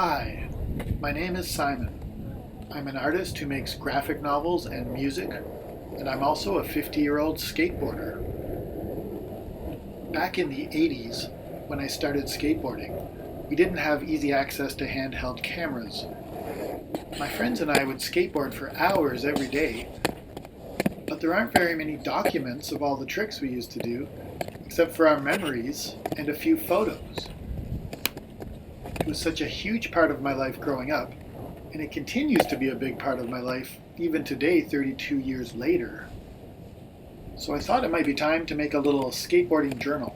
Hi, my name is Simon. I'm an artist who makes graphic novels and music, and I'm also a 50-year-old skateboarder. Back in the 80s, when I started skateboarding, we didn't have easy access to handheld cameras. My friends and I would skateboard for hours every day, but there aren't very many documents of all the tricks we used to do, except for our memories and a few photos. It was such a huge part of my life growing up, and it continues to be a big part of my life even today, 32 years later. So I thought it might be time to make a little skateboarding journal.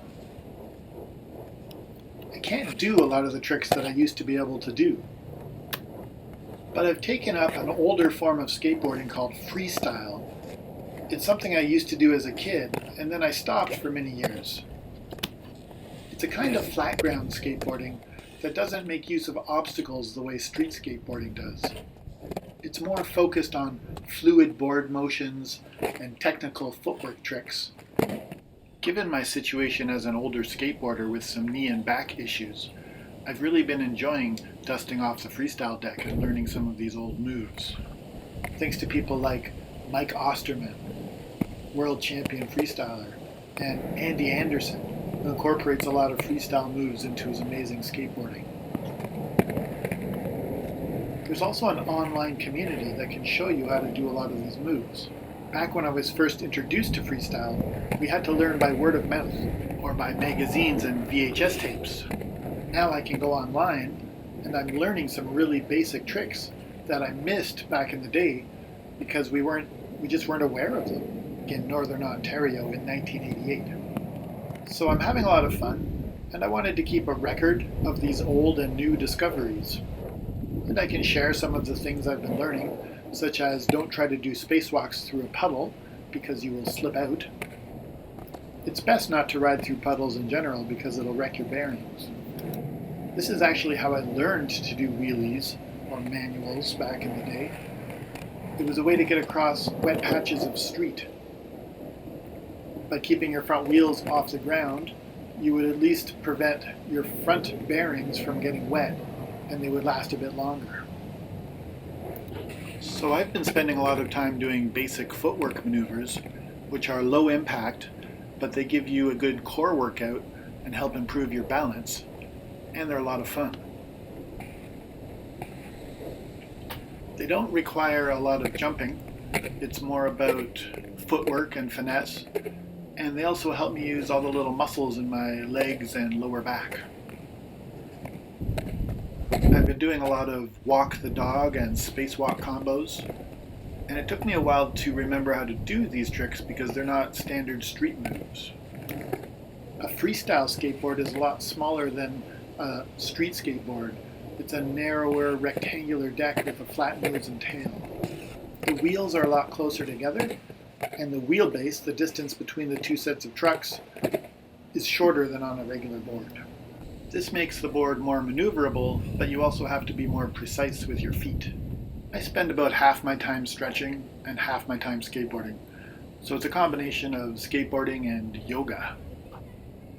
I can't do a lot of the tricks that I used to be able to do, but I've taken up an older form of skateboarding called freestyle. It's something I used to do as a kid, and then I stopped for many years. It's a kind of flat ground skateboarding that doesn't make use of obstacles the way street skateboarding does. It's more focused on fluid board motions and technical footwork tricks. Given my situation as an older skateboarder with some knee and back issues, I've really been enjoying dusting off the freestyle deck and learning some of these old moves. Thanks to people like Mike Osterman, world champion freestyler, and Andy Anderson, who incorporates a lot of freestyle moves into his amazing skateboarding. There's also an online community that can show you how to do a lot of these moves. Back when I was first introduced to freestyle, we had to learn by word of mouth, or by magazines and VHS tapes. Now I can go online, and I'm learning some really basic tricks that I missed back in the day because we just weren't aware of them in Northern Ontario in 1988. So I'm having a lot of fun, and I wanted to keep a record of these old and new discoveries. And I can share some of the things I've been learning, such as don't try to do spacewalks through a puddle because you will slip out. It's best not to ride through puddles in general because it'll wreck your bearings. This is actually how I learned to do wheelies or manuals back in the day. It was a way to get across wet patches of street. By keeping your front wheels off the ground, you would at least prevent your front bearings from getting wet, and they would last a bit longer. So I've been spending a lot of time doing basic footwork maneuvers, which are low impact, but they give you a good core workout and help improve your balance, and they're a lot of fun. They don't require a lot of jumping. It's more about footwork and finesse, and they also help me use all the little muscles in my legs and lower back. I've been doing a lot of walk the dog and spacewalk combos, and it took me a while to remember how to do these tricks because they're not standard street moves. A freestyle skateboard is a lot smaller than a street skateboard. It's a narrower rectangular deck with a flat nose and tail. The wheels are a lot closer together, and the wheelbase, the distance between the two sets of trucks, is shorter than on a regular board. This makes the board more maneuverable, but you also have to be more precise with your feet. I spend about half my time stretching and half my time skateboarding, so it's a combination of skateboarding and yoga.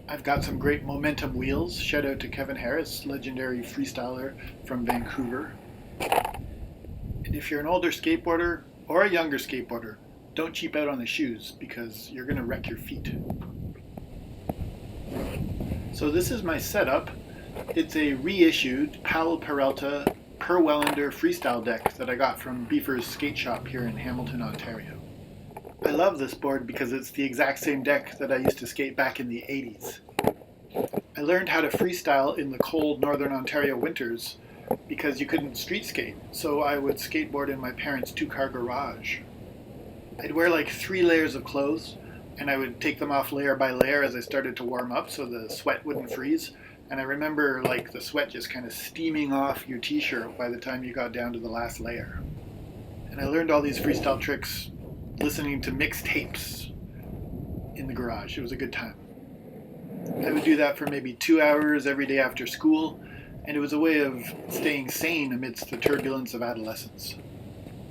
I've got some great momentum wheels. Shout out to Kevin Harris, legendary freestyler from Vancouver. And if you're an older skateboarder or a younger skateboarder, don't cheap out on the shoes because you're going to wreck your feet. So this is my setup. It's a reissued Powell Peralta Per Wellander freestyle deck that I got from Beaver's Skate Shop here in Hamilton, Ontario. I love this board because it's the exact same deck that I used to skate back in the 80s. I learned how to freestyle in the cold Northern Ontario winters because you couldn't street skate, so I would skateboard in my parents' two-car garage. I'd wear like 3 layers of clothes, and I would take them off layer by layer as I started to warm up so the sweat wouldn't freeze. And I remember like the sweat just kind of steaming off your t-shirt by the time you got down to the last layer. And I learned all these freestyle tricks listening to mixtapes in the garage. It was a good time. I would do that for maybe 2 hours every day after school, and it was a way of staying sane amidst the turbulence of adolescence.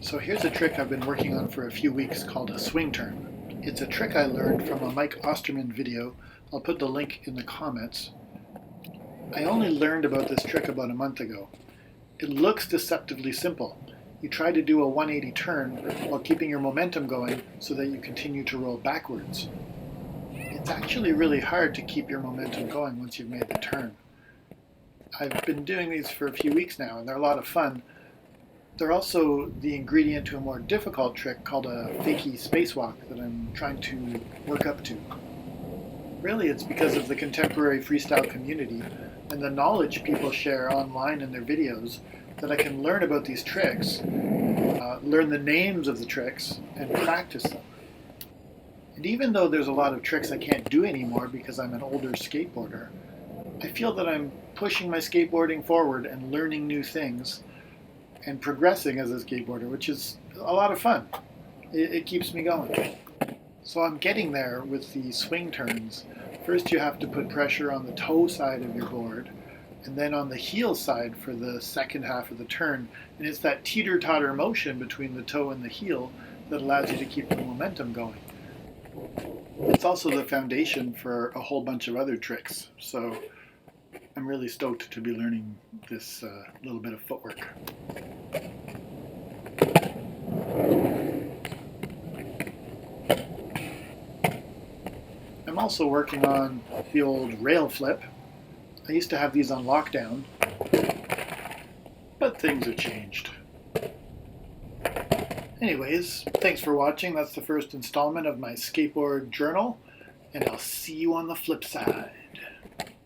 So here's a trick I've been working on for a few weeks called a swing turn. It's a trick I learned from a Mike Osterman video. I'll put the link in the comments. I only learned about this trick about a month ago, It looks deceptively simple. You try to do a 180 turn while keeping your momentum going so that you continue to roll backwards. It's actually really hard to keep your momentum going once you've made the turn. I've been doing these for a few weeks now, and they're a lot of fun. They're also the ingredient to a more difficult trick called a fakie spacewalk that I'm trying to work up to. Really, it's because of the contemporary freestyle community and the knowledge people share online in their videos that I can learn about these tricks, learn the names of the tricks, and practice them. And even though there's a lot of tricks I can't do anymore because I'm an older skateboarder, I feel that I'm pushing my skateboarding forward and learning new things and progressing as a skateboarder, which is a lot of fun. It keeps me going. So I'm getting there with the swing turns. First you have to put pressure on the toe side of your board, and then on the heel side for the second half of the turn. And it's that teeter-totter motion between the toe and the heel that allows you to keep the momentum going. It's also the foundation for a whole bunch of other tricks. So I'm really stoked to be learning this little bit of footwork. I'm also working on the old rail flip. I used to have these on lockdown, but things have changed. Anyways, thanks for watching. That's the first installment of my skateboard journal, and I'll see you on the flip side.